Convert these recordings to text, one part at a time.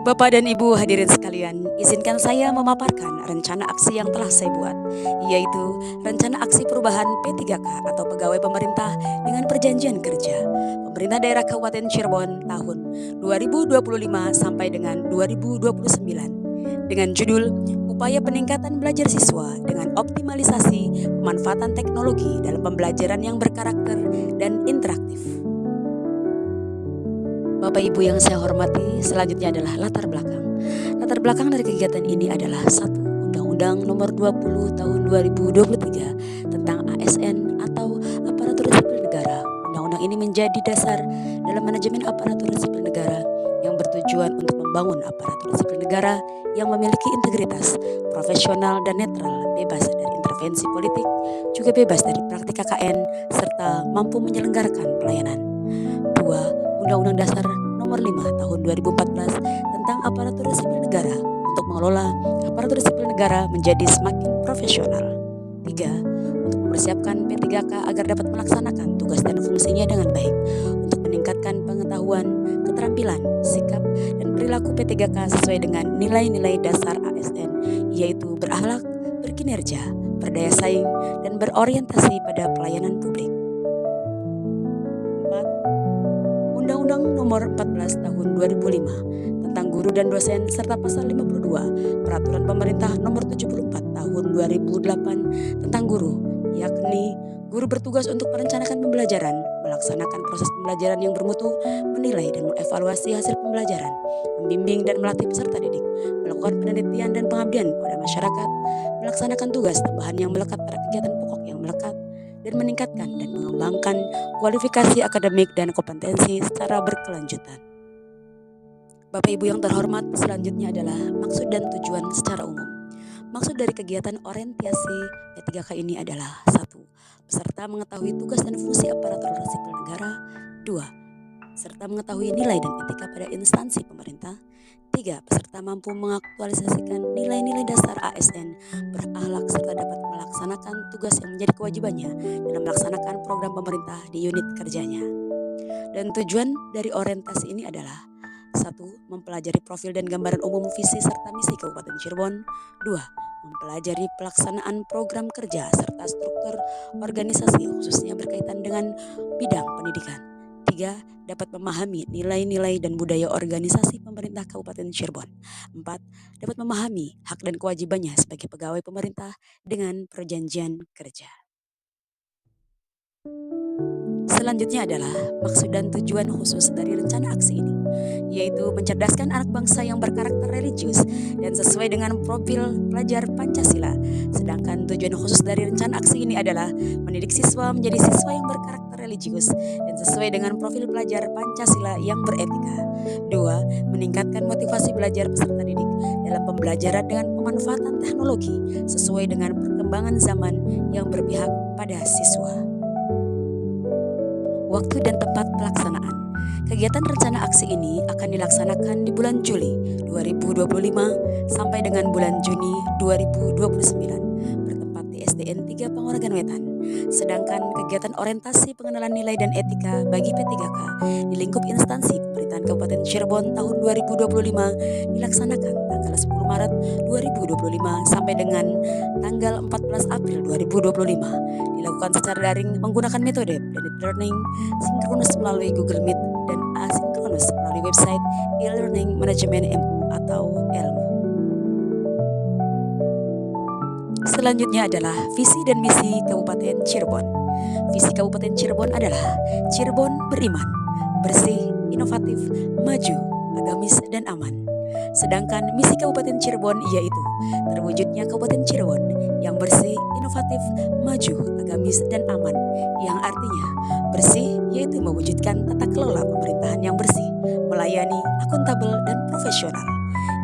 Bapak dan Ibu hadirin sekalian, izinkan saya memaparkan rencana aksi yang telah saya buat, yaitu Rencana Aksi Perubahan P3K atau Pegawai Pemerintah dengan Perjanjian Kerja Pemerintah Daerah Kabupaten Cirebon tahun 2025 sampai dengan 2029 dengan judul Upaya Peningkatan Belajar Siswa dengan Optimalisasi Pemanfaatan Teknologi dalam Pembelajaran yang Berkarakter dan Interaktif. Bapak Ibu yang saya hormati, selanjutnya adalah latar belakang. Latar belakang dari kegiatan ini adalah satu, Undang-Undang Nomor 20 Tahun 2023 tentang ASN atau Aparatur Sipil Negara. Undang-undang ini menjadi dasar dalam manajemen aparatur sipil negara yang bertujuan untuk membangun aparatur sipil negara yang memiliki integritas, profesional dan netral, bebas dari intervensi politik, juga bebas dari praktik KKN, serta mampu menyelenggarakan pelayanan. 2. Undang-Undang Dasar Nomor 5 Tahun 2014 tentang Aparatur Sipil Negara untuk mengelola aparatur sipil negara menjadi semakin profesional. 3. Untuk mempersiapkan P3K agar dapat melaksanakan tugas dan fungsinya dengan baik untuk meningkatkan pengetahuan, keterampilan, sikap, dan perilaku P3K sesuai dengan nilai-nilai dasar ASN, yaitu berakhlak, berkinerja, berdaya saing, dan berorientasi pada pelayanan publik. Undang-Undang Nomor 14 Tahun 2005 tentang Guru dan Dosen serta Pasal 52 Peraturan Pemerintah Nomor 74 Tahun 2008 tentang Guru, yakni guru bertugas untuk merencanakan pembelajaran, melaksanakan proses pembelajaran yang bermutu, menilai dan mengevaluasi hasil pembelajaran, membimbing dan melatih peserta didik, melakukan penelitian dan pengabdian pada masyarakat, melaksanakan tugas tambahan yang melekat pada kegiatan pokok yang melekat, dan meningkatkan dan mengembangkan kualifikasi akademik dan kompetensi secara berkelanjutan. Bapak Ibu yang terhormat, selanjutnya adalah maksud dan tujuan secara umum. Maksud dari kegiatan orientasi P3K ini adalah 1. Peserta mengetahui tugas dan fungsi aparatur sipil negara. 2. Serta mengetahui nilai dan etika pada instansi pemerintah. 3. Peserta mampu mengaktualisasikan nilai-nilai dasar ASN, berakhlak serta dapat melaksanakan tugas yang menjadi kewajibannya dalam melaksanakan program pemerintah di unit kerjanya. Dan tujuan dari orientasi ini adalah 1. Mempelajari profil dan gambaran umum visi serta misi Kabupaten Cirebon. 2. Mempelajari pelaksanaan program kerja serta struktur organisasi khususnya berkaitan dengan bidang pendidikan. 3. Dapat memahami nilai-nilai dan budaya organisasi pemerintah Kabupaten Cirebon. 4. Dapat memahami hak dan kewajibannya sebagai pegawai pemerintah dengan perjanjian kerja. Selanjutnya adalah maksud dan tujuan khusus dari rencana aksi ini, yaitu mencerdaskan anak bangsa yang berkarakter religius dan sesuai dengan profil pelajar Pancasila. Sedangkan tujuan khusus dari rencana aksi ini adalah mendidik siswa menjadi siswa yang berkarakter religius dan sesuai dengan profil pelajar Pancasila yang beretika. 2. Meningkatkan motivasi belajar peserta didik dalam pembelajaran dengan pemanfaatan teknologi sesuai dengan perkembangan zaman yang berpihak pada siswa. Waktu dan tempat pelaksanaan. Kegiatan rencana aksi ini akan dilaksanakan di bulan Juli 2025 sampai dengan bulan Juni 2029 bertempat di SDN 3 Panguragan Wetan. Sedangkan kegiatan orientasi pengenalan nilai dan etika bagi P3K di lingkup instansi pemerintahan Kabupaten Cirebon tahun 2025 dilaksanakan tanggal 10 Maret 2025 sampai dengan tanggal 14 April 2025. Dilakukan secara daring menggunakan metode blended learning, sinkronus melalui Google Meet dan asinkronus melalui website e-learning manajemen MU atau ELMU. Selanjutnya adalah visi dan misi Kabupaten Cirebon. Visi Kabupaten Cirebon adalah Cirebon beriman, bersih, inovatif, maju, agamis, dan aman. Sedangkan misi Kabupaten Cirebon yaitu terwujudnya Kabupaten Cirebon yang bersih, inovatif, maju, agamis, dan aman, yang artinya bersih yaitu mewujudkan tata kelola pemerintahan yang bersih, melayani, akuntabel, dan profesional.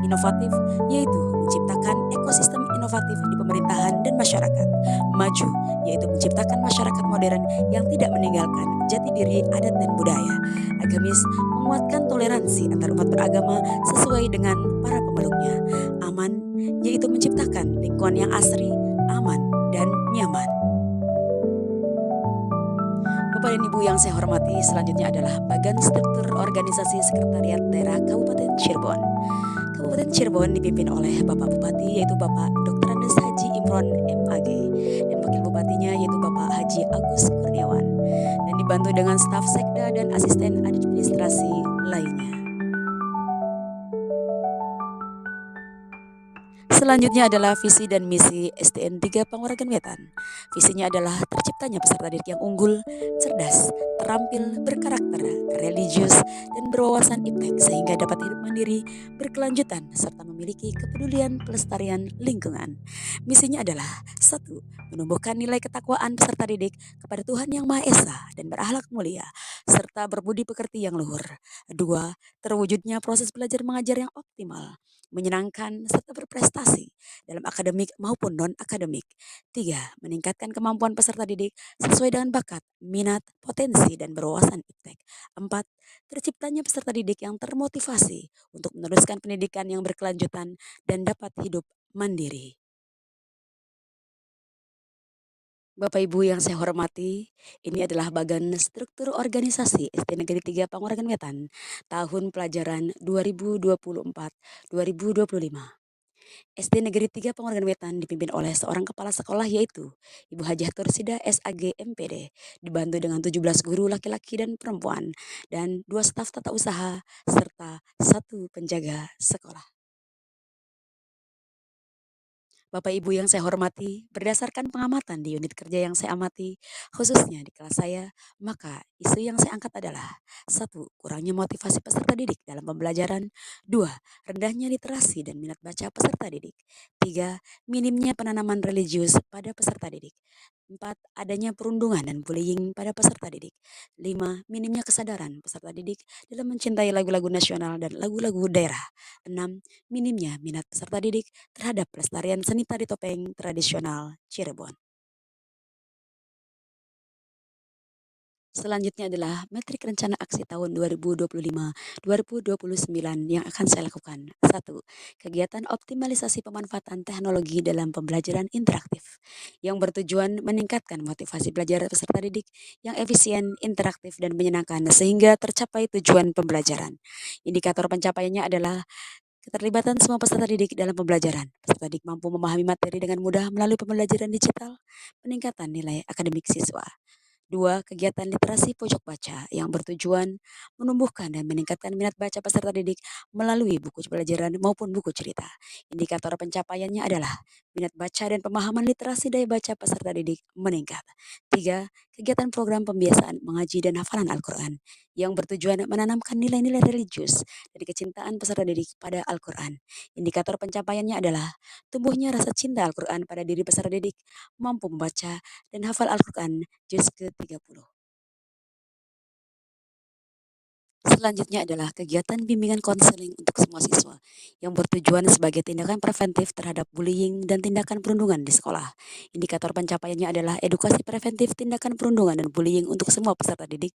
Inovatif yaitu menciptakan ekosistem inovatif di pemerintahan dan masyarakat. Maju yaitu menciptakan masyarakat modern yang tidak meninggalkan jati diri adat dan budaya. Agamis menguatkan toleransi antar umat beragama sesuai dengan para pemeluknya. Aman yaitu menciptakan lingkungan yang asri, aman, dan nyaman. Bapak dan Ibu yang saya hormati, selanjutnya adalah bagan struktur organisasi sekretariat daerah Kabupaten Cirebon. Kabupaten Cirebon dipimpin oleh Bapak Bupati yaitu Bapak Dr. Andes Haji Imron MAG dan Wakil Bupatinya yaitu Bapak Haji Agus Kurniawan dan dibantu dengan staf sekda dan asisten administrasi lainnya. Selanjutnya adalah visi dan misi SDN 3 Panguragan Wetan. Visinya adalah terciptanya peserta didik yang unggul, cerdas, terampil, berkarakter, religius, dan berwawasan iptek sehingga dapat hidup mandiri, berkelanjutan, serta memiliki kepedulian pelestarian lingkungan. Misinya adalah 1. Menumbuhkan nilai ketakwaan peserta didik kepada Tuhan Yang Maha Esa dan berakhlak mulia, serta berbudi pekerti yang luhur. 2. Terwujudnya proses belajar mengajar yang optimal, menyenangkan, serta berprestasi dalam akademik maupun non-akademik. 3. Meningkatkan kemampuan peserta didik sesuai dengan bakat, minat, potensi, dan berwawasan iptek. 4. Terciptanya peserta didik yang termotivasi untuk meneruskan pendidikan yang berkelanjutan dan dapat hidup mandiri. Bapak Ibu yang saya hormati, ini adalah bagan struktur organisasi SD Negeri 3 Panguragan Wetan tahun pelajaran 2024-2025. SD Negeri 3 Panguragan Wetan dipimpin oleh seorang kepala sekolah yaitu Ibu Hajah Tursida SAG MPD, dibantu dengan 17 guru laki-laki dan perempuan dan 2 staf tata usaha serta 1 penjaga sekolah. Bapak Ibu yang saya hormati, berdasarkan pengamatan di unit kerja yang saya amati, khususnya di kelas saya, maka isu yang saya angkat adalah 1. Kurangnya motivasi peserta didik dalam pembelajaran. 2. Rendahnya literasi dan minat baca peserta didik. 3. Minimnya penanaman religius pada peserta didik. 4. Adanya perundungan dan bullying pada peserta didik. 5. Minimnya kesadaran peserta didik dalam mencintai lagu-lagu nasional dan lagu-lagu daerah. 6. Minimnya minat peserta didik terhadap pelestarian seni tari topeng tradisional Cirebon. Selanjutnya adalah metrik rencana aksi tahun 2025-2029 yang akan saya lakukan. 1. Kegiatan optimalisasi pemanfaatan teknologi dalam pembelajaran interaktif yang bertujuan meningkatkan motivasi belajar peserta didik yang efisien, interaktif, dan menyenangkan sehingga tercapai tujuan pembelajaran. Indikator pencapaiannya adalah keterlibatan semua peserta didik dalam pembelajaran. Peserta didik mampu memahami materi dengan mudah melalui pembelajaran digital, peningkatan nilai akademik siswa. 2. Kegiatan literasi pojok baca yang bertujuan menumbuhkan dan meningkatkan minat baca peserta didik melalui buku pelajaran maupun buku cerita. Indikator pencapaiannya adalah minat baca dan pemahaman literasi daya baca peserta didik meningkat. 3. Kegiatan program pembiasaan mengaji dan hafalan Al-Quran yang bertujuan menanamkan nilai-nilai religius dan kecintaan peserta didik pada Al-Quran. Indikator pencapaiannya adalah tumbuhnya rasa cinta Al-Quran pada diri peserta didik, mampu membaca dan hafal Al-Quran juz ke-30. Selanjutnya adalah kegiatan bimbingan konseling untuk semua siswa yang bertujuan sebagai tindakan preventif terhadap bullying dan tindakan perundungan di sekolah. Indikator pencapaiannya adalah edukasi preventif tindakan perundungan dan bullying untuk semua peserta didik.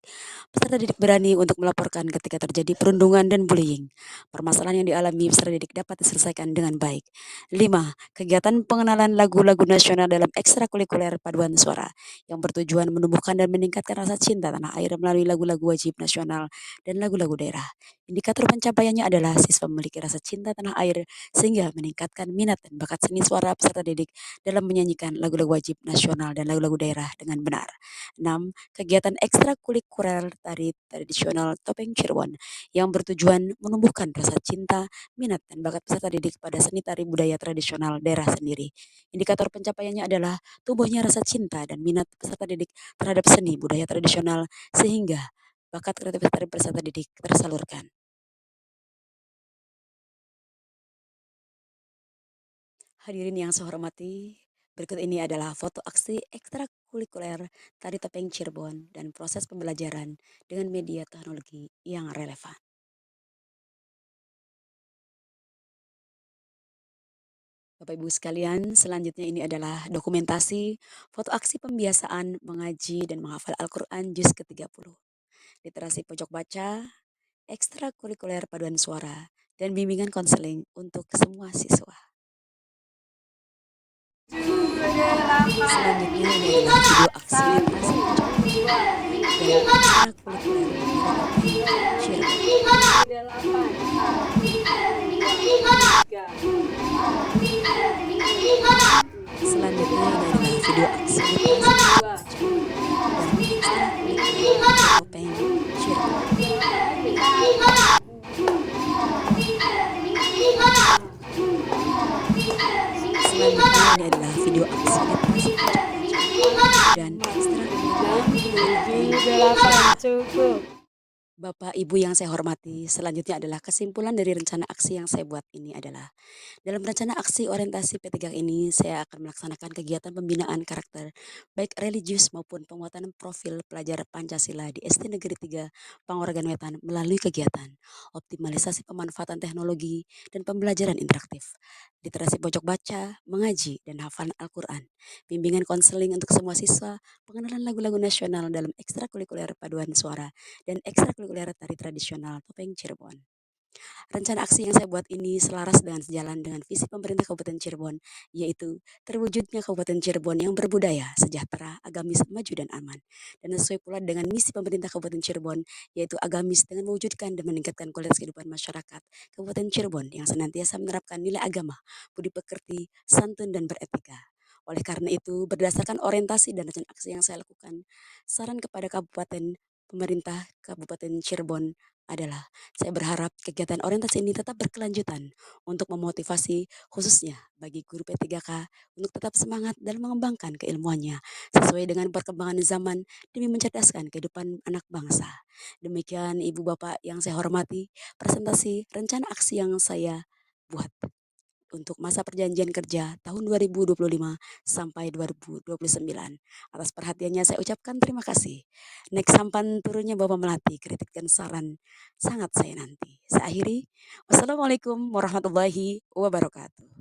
Peserta didik berani untuk melaporkan ketika terjadi perundungan dan bullying. Permasalahan yang dialami peserta didik dapat diselesaikan dengan baik. 5. Kegiatan pengenalan lagu-lagu nasional dalam ekstrakurikuler paduan suara yang bertujuan menumbuhkan dan meningkatkan rasa cinta tanah air melalui lagu-lagu wajib nasional dan lagu-lagu daerah. Indikator pencapaiannya adalah siswa memiliki rasa cinta tanah air sehingga meningkatkan minat dan bakat seni suara peserta didik dalam menyanyikan lagu-lagu wajib nasional dan lagu-lagu daerah dengan benar. 6. Kegiatan ekstrakurikuler tari tradisional topeng Cirebon yang bertujuan menumbuhkan rasa cinta, minat, dan bakat peserta didik pada seni tari budaya tradisional daerah sendiri. Indikator pencapaiannya adalah tumbuhnya rasa cinta dan minat peserta didik terhadap seni budaya tradisional sehingga bakat kreativitas dari peserta didik tersalurkan. Hadirin yang saya hormati, berikut ini adalah foto aksi ekstrakurikuler Tari Topeng Cirebon dan proses pembelajaran dengan media teknologi yang relevan. Bapak Ibu sekalian, selanjutnya ini adalah dokumentasi foto aksi pembiasaan mengaji dan menghafal Al-Quran juz ke-30. Literasi pojok baca, ekstrakurikuler paduan suara, dan bimbingan konseling untuk semua siswa. Selanjutnya ini adalah video aksi literasi pojok dalam ekstrakurikuler Tari Topeng Cirebon. Selanjutnya ini adalah video aksi literasi membaca dan ekstrakurikuler Topeng Cirebon. Selanjutnya ini adalah video aksi literasi membaca dan ekstrakurikuler Cukup. Bapak Ibu yang saya hormati, selanjutnya adalah kesimpulan dari rencana aksi yang saya buat ini adalah dalam rencana aksi orientasi P3K ini saya akan melaksanakan kegiatan pembinaan karakter baik religius maupun penguatan profil pelajar Pancasila di SD Negeri 3 Panguragan Wetan melalui kegiatan optimalisasi pemanfaatan teknologi dan pembelajaran interaktif, literasi pojok baca, mengaji dan hafalan Al-Quran, bimbingan konseling untuk semua siswa, pengenalan lagu-lagu nasional dalam ekstrakurikuler paduan suara dan ekstrakurikuler tari tradisional Topeng Cirebon. Rencana aksi yang saya buat ini selaras dengan sejalan dengan visi pemerintah Kabupaten Cirebon, yaitu terwujudnya Kabupaten Cirebon yang berbudaya, sejahtera, agamis, maju dan aman. Dan sesuai pula dengan misi pemerintah Kabupaten Cirebon, yaitu agamis dengan mewujudkan dan meningkatkan kualitas kehidupan masyarakat Kabupaten Cirebon yang senantiasa menerapkan nilai agama, budi pekerti, santun dan beretika. Oleh karena itu, berdasarkan orientasi dan rencana aksi yang saya lakukan, saran kepada Kabupaten pemerintah Kabupaten Cirebon adalah saya berharap kegiatan orientasi ini tetap berkelanjutan untuk memotivasi khususnya bagi guru P3K untuk tetap semangat dalam mengembangkan keilmuannya sesuai dengan perkembangan zaman demi mencerdaskan kehidupan anak bangsa. Demikian Ibu Bapak yang saya hormati, presentasi rencana aksi yang saya buat untuk masa perjanjian kerja tahun 2025 sampai 2029. Atas perhatiannya saya ucapkan terima kasih. Next sampan turunnya Bapak Melati, kritik dan saran sangat saya nanti. Saya akhiri. Wassalamualaikum warahmatullahi wabarakatuh.